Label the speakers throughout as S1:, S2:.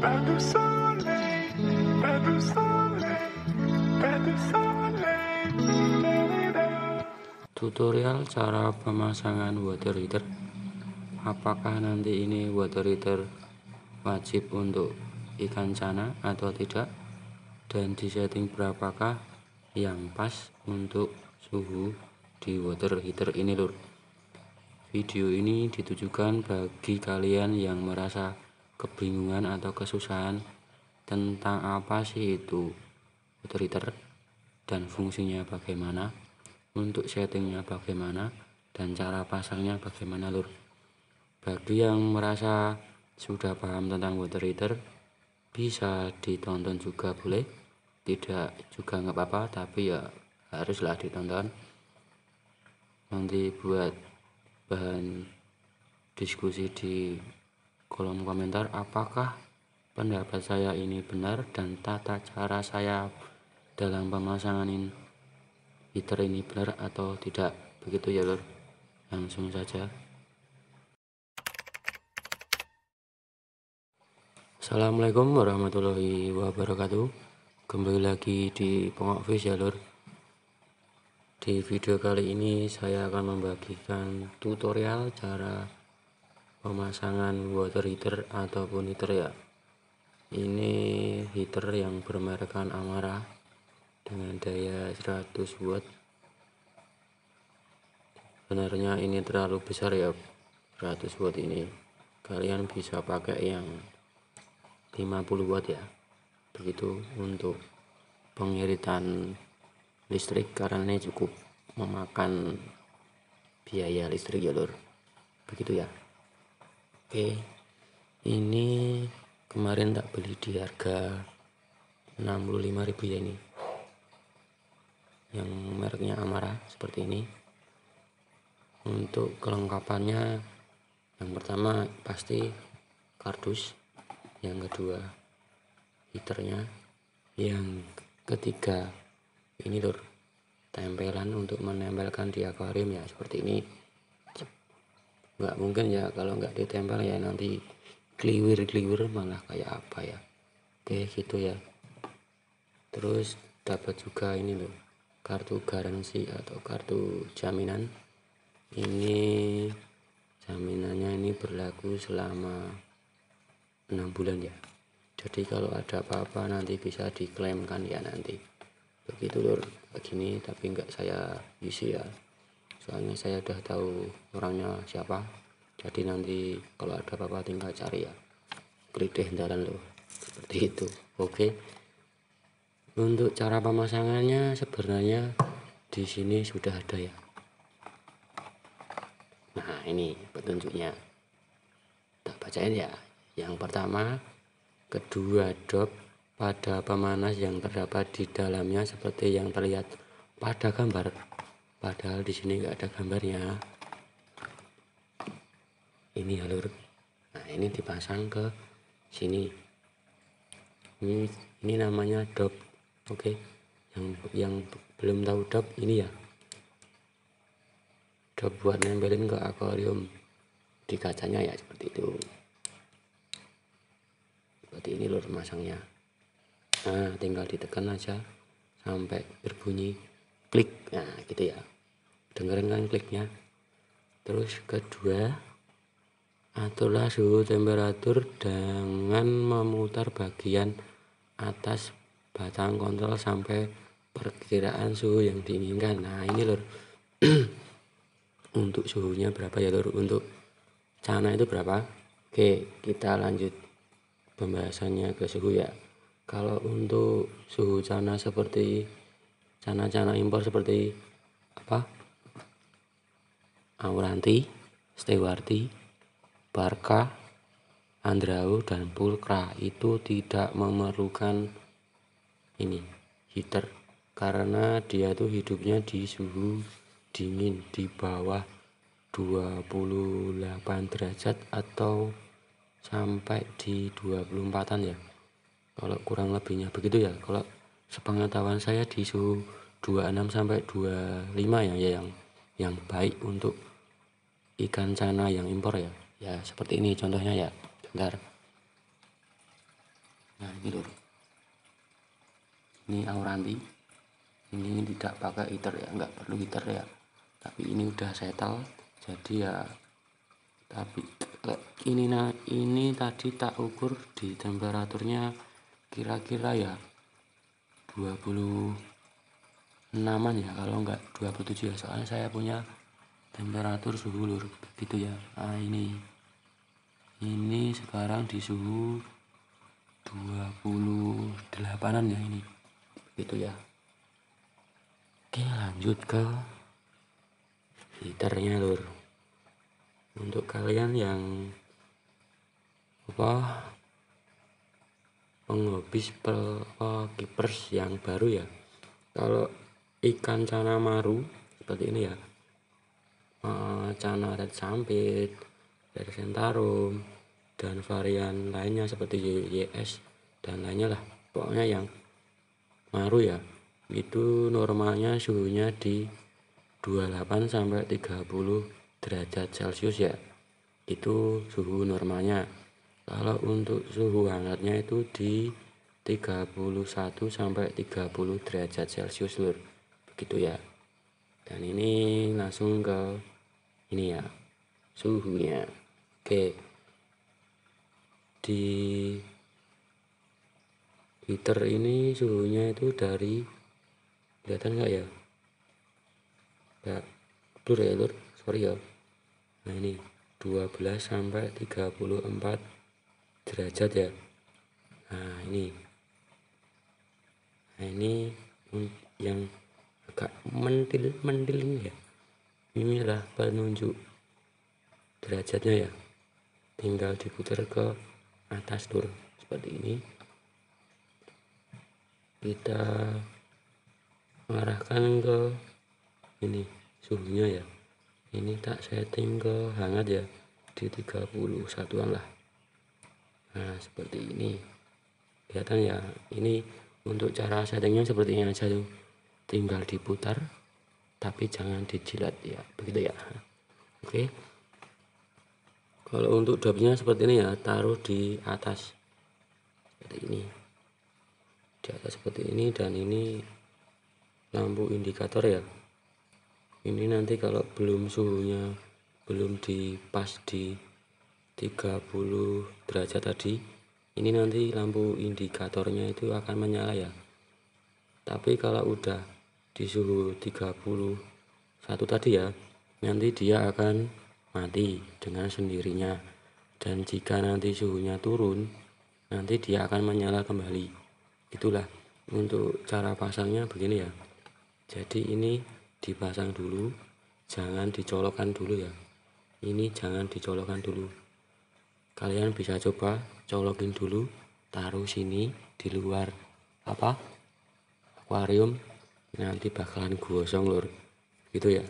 S1: pas de soleil, pas de soleil, pas de soleil.
S2: Tutorial cara pemasangan water heater. Apakah nanti ini water heater wajib untuk ikan cana atau tidak, dan disetting berapakah yang pas untuk suhu di water heater ini lur. Video ini ditujukan bagi kalian yang merasa kebingungan atau kesusahan tentang apa sih itu water heater dan fungsinya bagaimana, untuk settingnya bagaimana, dan cara pasangnya bagaimana lur. Bagi yang merasa sudah paham tentang water heater, bisa ditonton juga boleh, tidak juga nggak apa-apa, tapi ya haruslah ditonton. Nanti buat bahan diskusi di kolom komentar apakah pendapat saya ini benar dan tata cara saya dalam pemasangan heater ini benar atau tidak. Begitu ya lur, langsung saja. Assalamualaikum warahmatullahi wabarakatuh. Kembali lagi di Pongok Fish ya lur. Di video kali ini saya akan membagikan tutorial cara pemasangan water heater ataupun heater ya. Ini heater yang bermerekkan Amara dengan daya 100 watt. Sebenarnya ini terlalu besar ya, 100 watt ini. Kalian bisa pakai yang 50 watt ya. Begitu untuk pengiritan listrik, karena ini cukup memakan biaya listrik ya lur. Begitu ya. Oke, ini kemarin tak beli di harga 65.000 ya, ini yang mereknya Amara seperti ini. Untuk kelengkapannya, yang pertama pasti kardus, yang kedua heaternya, yang ketiga ini lur, tempelan untuk menempelkan di akuarium ya, seperti ini. Nggak mungkin ya kalau nggak ditempel ya, nanti kliwir malah kayak apa ya. Oke gitu ya. Terus dapat juga ini loh, kartu garansi atau kartu jaminan. Ini jaminannya ini berlaku selama 6 bulan ya. Jadi kalau ada apa-apa nanti bisa diklaimkan ya nanti. Begitu lur, begini tapi nggak saya isi ya, soalnya saya udah tahu orangnya siapa. Jadi nanti kalau ada apa-apa tinggal cari ya, klik deh jalan loh, seperti itu. Oke, untuk cara pemasangannya sebenarnya di sini sudah ada ya. Nah ini petunjuknya, tak bacain ya. Yang pertama, kedua dop pada pemanas yang terdapat di dalamnya seperti yang terlihat pada gambar. Padahal di sini nggak ada gambarnya. Ini ya lur. Nah ini dipasang ke sini. Ini namanya dop. Oke. Yang belum tahu dop ini ya, dop buat nempelin ke akuarium di kacanya ya, seperti itu. Seperti ini lur masangnya. Nah tinggal ditekan aja sampai berbunyi klik. Nah gitu ya, dengerin kan kliknya. Terus kedua, aturlah suhu temperatur dengan memutar bagian atas batang kontrol sampai perkiraan suhu yang diinginkan. Nah ini lur, untuk suhunya berapa ya lur, untuk cana itu berapa. Oke, kita lanjut pembahasannya ke suhu ya. Kalau untuk suhu cana seperti cana-cana impor seperti apa, Auranti, Stewarti, Barca, Andrao, dan Pulcra itu tidak memerlukan ini heater, karena dia tuh hidupnya di suhu dingin di bawah 28 derajat atau sampai di 24-an ya, kalau kurang lebihnya begitu ya. Kalau sepengetahuan saya di suhu 26 sampai 25 ya, yang baik untuk ikan cana yang impor ya. Ya seperti ini contohnya ya. Bentar. ini lur, ini Auranti, ini tidak pakai heater ya, nggak perlu heater ya, tapi ini udah settle. Jadi ya, tapi ini tadi tak ukur di temperaturnya kira-kira ya 26an ya, kalau enggak 27 ya, soalnya saya punya temperatur suhu lur, begitu ya. Nah ini sekarang di suhu 28an ya, ini begitu ya. Oke, lanjut ke heaternya lur. Untuk kalian yang penghobi keepers yang baru ya, kalau ikan cana maru seperti ini ya, cana red sampit, red sentarum, dan varian lainnya seperti YS dan lainnya lah, pokoknya yang maru ya, itu normalnya suhunya di 28 sampai 30 derajat Celcius ya, itu suhu normalnya. Kalau untuk suhu hangatnya itu di 31 sampai 30 derajat Celcius lur, begitu ya. Dan ini langsung ke ini ya, suhunya. Oke, di heater ini suhunya itu dari, kelihatan nggak ya, nggak blur ya lur, sorry ya. Nah ini 12 sampai 34 derajat ya. Nah ini yang agak mentil ini ya, inilah penunjuk derajatnya ya, tinggal diputar ke atas lur, seperti ini. Kita mengarahkan ke ini suhunya ya, ini tak setting ke hangat ya, di 31an lah. Nah seperti ini, kelihatan ya. Ini untuk cara settingnya seperti ini aja tuh, tinggal diputar tapi jangan dijilat ya, begitu ya. Oke, kalau untuk dopnya seperti ini ya, taruh di atas seperti ini, di atas seperti ini. Dan ini lampu indikator ya, ini nanti kalau belum suhunya belum pas di 30 derajat tadi, ini nanti lampu indikatornya itu akan menyala ya. Tapi kalau udah di suhu 31 tadi ya, nanti dia akan mati dengan sendirinya. Dan jika nanti suhunya turun, nanti dia akan menyala kembali. Itulah untuk cara pasangnya begini ya. Jadi ini dipasang dulu, jangan dicolokkan dulu ya. Ini jangan dicolokkan dulu, kalian bisa coba colokin dulu, taruh sini di luar akuarium, nanti bakalan gosong lur, gitu ya.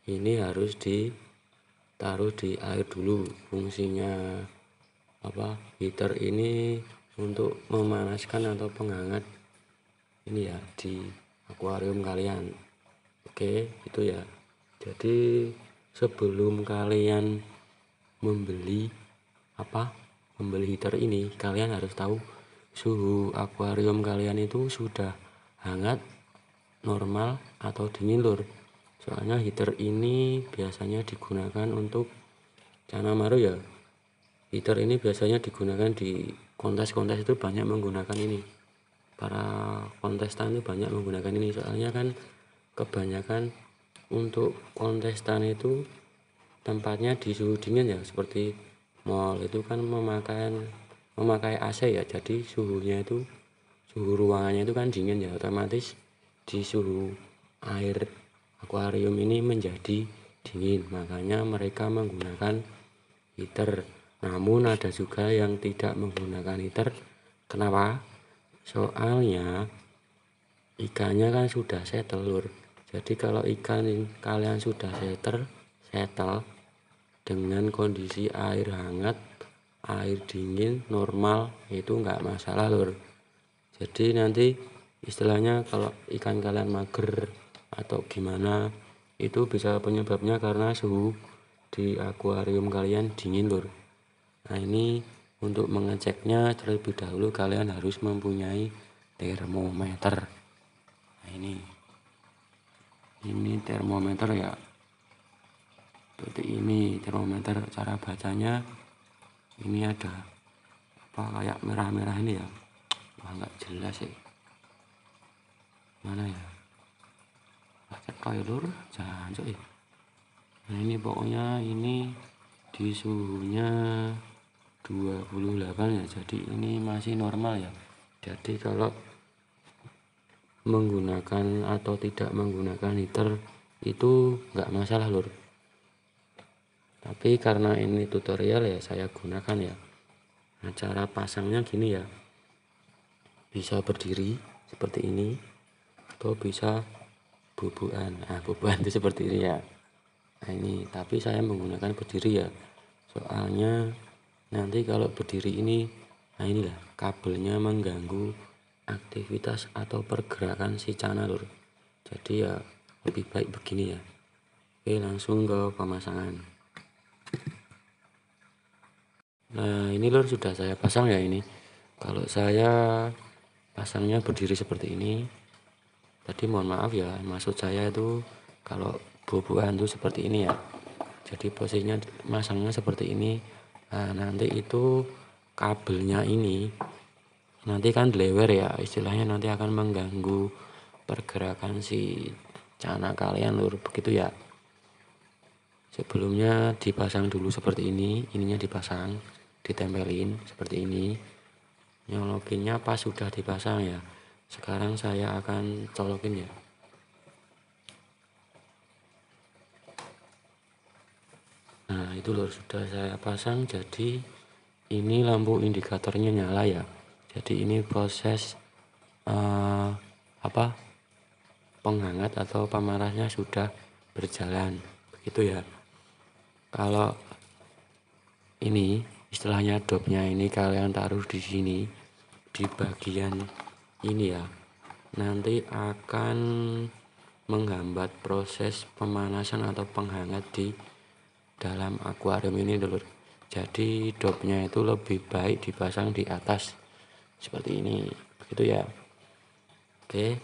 S2: Ini harus ditaruh di air dulu. Fungsinya heater ini untuk memanaskan atau penghangat ini ya di akuarium kalian. Oke, itu ya. Jadi sebelum kalian membeli heater ini, kalian harus tahu suhu akuarium kalian itu sudah hangat, normal, atau dingin lur. Soalnya heater ini biasanya digunakan untuk cana maru ya. Heater ini biasanya digunakan di kontes-kontes, itu banyak menggunakan ini. Para kontestan itu banyak menggunakan ini, soalnya kan kebanyakan untuk kontestan itu tempatnya di suhu dingin ya, seperti mall itu kan memakai AC ya, jadi suhu ruangannya itu kan dingin ya, otomatis di suhu air akuarium ini menjadi dingin, makanya mereka menggunakan heater. Namun ada juga yang tidak menggunakan heater. Kenapa? Soalnya ikannya kan sudah settle lur. Jadi kalau ikan kalian sudah settle dengan kondisi air hangat, air dingin, normal, itu enggak masalah lur. Jadi nanti istilahnya kalau ikan kalian mager atau gimana, itu bisa penyebabnya karena suhu di akuarium kalian dingin lur. Nah ini Untuk mengeceknya terlebih dahulu kalian harus mempunyai termometer. Nah, ini termometer ya, seperti ini termometer. Cara bacanya ini ada apa kayak merah-merah ini ya, wah nggak jelas sih, mana ya, pakai kailur jangan sih. Nah ini pokoknya ini di suhunya 28 ya, jadi ini masih normal ya. Jadi kalau menggunakan atau tidak menggunakan heater itu nggak masalah lur, tapi karena ini tutorial ya saya gunakan ya. Nah cara pasangnya gini ya, bisa berdiri seperti ini atau bisa bubuan. Nah bubuan itu seperti ini ya. Nah ini tapi saya menggunakan berdiri ya, soalnya nanti kalau berdiri ini, nah inilah kabelnya mengganggu aktivitas atau pergerakan si cana lur. Jadi ya lebih baik begini ya. Oke langsung ke pemasangan. Nah ini lur sudah saya pasang ya. Ini kalau saya pasangnya berdiri seperti ini, tadi mohon maaf ya, maksud saya itu kalau bubuan itu seperti ini ya. Jadi posisinya masangnya seperti ini. Nah nanti itu kabelnya ini nanti kan lewer ya, istilahnya nanti akan mengganggu pergerakan si cana kalian lur, begitu ya. Sebelumnya dipasang dulu seperti ini, ininya dipasang, ditempelin seperti ini. Nyolokinnya pas sudah dipasang ya. Sekarang saya akan colokin ya. Nah itu lur sudah saya pasang, jadi ini lampu indikatornya nyala ya. Jadi ini proses penghangat atau pemanasnya sudah berjalan, begitu ya. Kalau ini istilahnya dopnya ini kalian taruh di sini di bagian ini ya, nanti akan menghambat proses pemanasan atau penghangat di dalam akuarium ini dulu. Jadi dopnya itu lebih baik dipasang di atas seperti ini, begitu ya. Oke,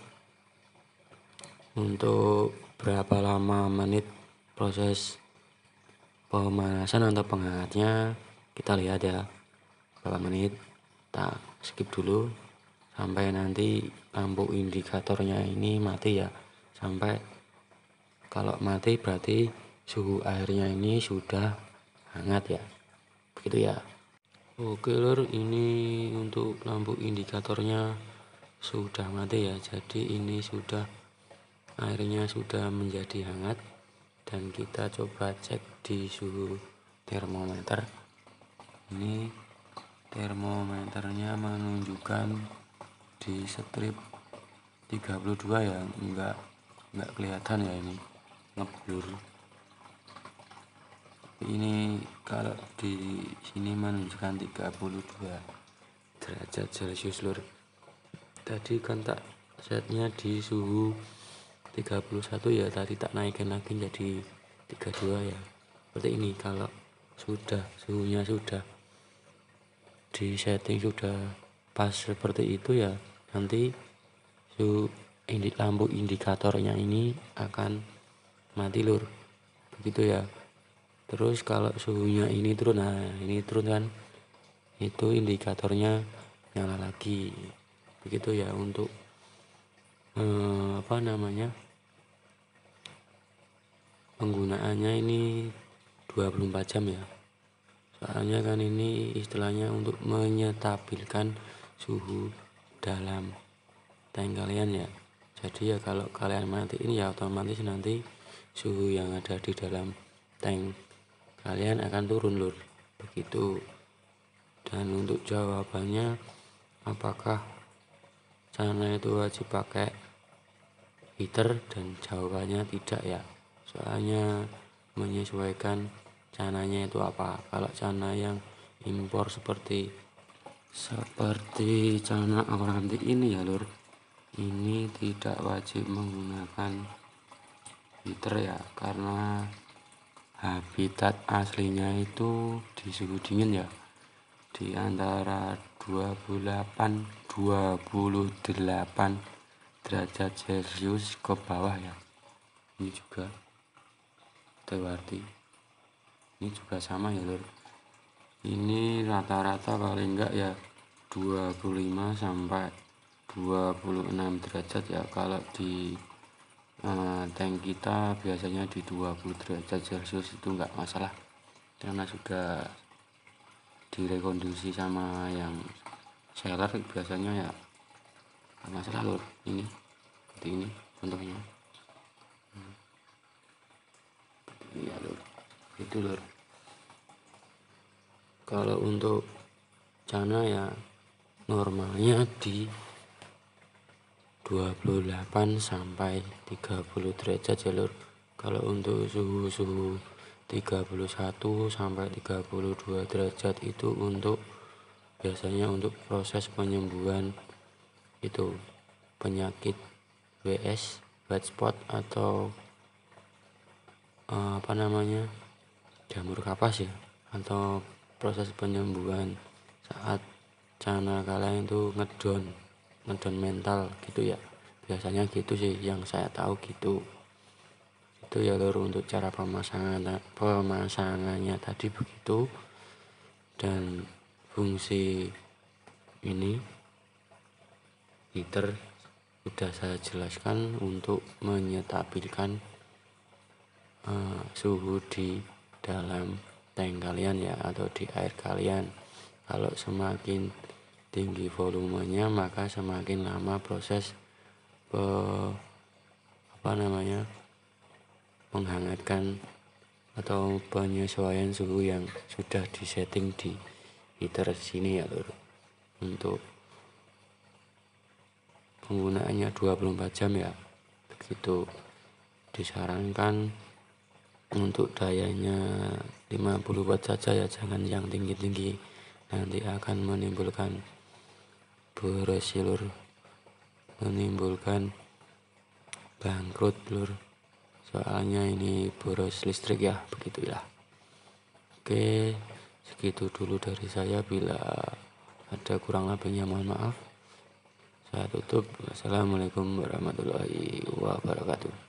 S2: untuk berapa lama menit proses pemanasan atau penghangatnya kita lihat ya, berapa menit. Kita skip dulu sampai nanti lampu indikatornya ini mati ya. Sampai kalau mati berarti suhu airnya ini sudah hangat ya, begitu ya. Oke lur, ini untuk lampu indikatornya sudah mati ya. Jadi ini sudah, airnya sudah menjadi hangat. Dan kita coba cek di suhu termometer. Ini termometernya menunjukkan di strip 32 ya, enggak kelihatan ya, ini ngeblur. Ini kalau di sini menunjukkan 32 derajat Celcius lur. Tadi kan tak setnya di suhu 31 ya, tadi tak naikin lagi jadi 32 ya. Seperti ini kalau sudah suhunya sudah di setting sudah pas seperti itu ya, nanti suhu lampu indikatornya ini akan mati lur, begitu ya. Terus kalau suhunya ini turun, nah ini turun kan, itu indikatornya nyala lagi, begitu ya. Untuk penggunaannya ini 24 jam ya, soalnya kan ini istilahnya untuk menyetabilkan suhu dalam tank kalian ya. Jadi ya kalau kalian matiin ya otomatis nanti suhu yang ada di dalam tank kalian akan turun lur, begitu. Dan untuk jawabannya apakah cana itu wajib pakai heater, dan jawabannya tidak ya, soalnya menyesuaikan cananya itu apa. Kalau cana yang impor seperti cana Auranti ini ya lur, ini tidak wajib menggunakan heater ya, karena habitat aslinya itu di suhu dingin ya. di antara 28 derajat Celcius ke bawah ya. Ini juga berarti ini juga sama ya lur. Ini rata-rata paling enggak ya 25 sampai 26 derajat ya. Kalau di tank kita biasanya di 20 derajat Celcius itu enggak masalah, karena sudah direkondisi sama yang seller. Biasanya ya enggak masalah lur. Ini seperti ini contohnya. Iya lur, itu lur. Kalau untuk cana ya normalnya di 28 sampai 30 derajat ya lur. Kalau untuk suhu 31 sampai 32 derajat itu untuk biasanya untuk proses penyembuhan itu penyakit WS, white spot, atau jamur kapas ya, atau proses penyembuhan saat cana kalian itu ngedon mental gitu ya. Biasanya gitu sih yang saya tahu gitu. Itu ya lur untuk cara pemasangannya tadi begitu. Dan fungsi ini heater sudah saya jelaskan untuk menyetabilkan suhu di dalam tank kalian ya, atau di air kalian. Kalau semakin tinggi volumenya maka semakin lama proses menghangatkan atau penyesuaian suhu yang sudah disetting di heater sini ya lur. Untuk penggunaannya 24 jam ya, begitu. Disarankan untuk dayanya 50 watt saja ya, jangan yang tinggi-tinggi, nanti akan menimbulkan boros lur, menimbulkan bangkrut lur, soalnya ini boros listrik ya, begitulah. Oke, segitu dulu dari saya. Bila ada kurang lebihnya mohon maaf. Saya tutup. Assalamualaikum warahmatullahi wabarakatuh.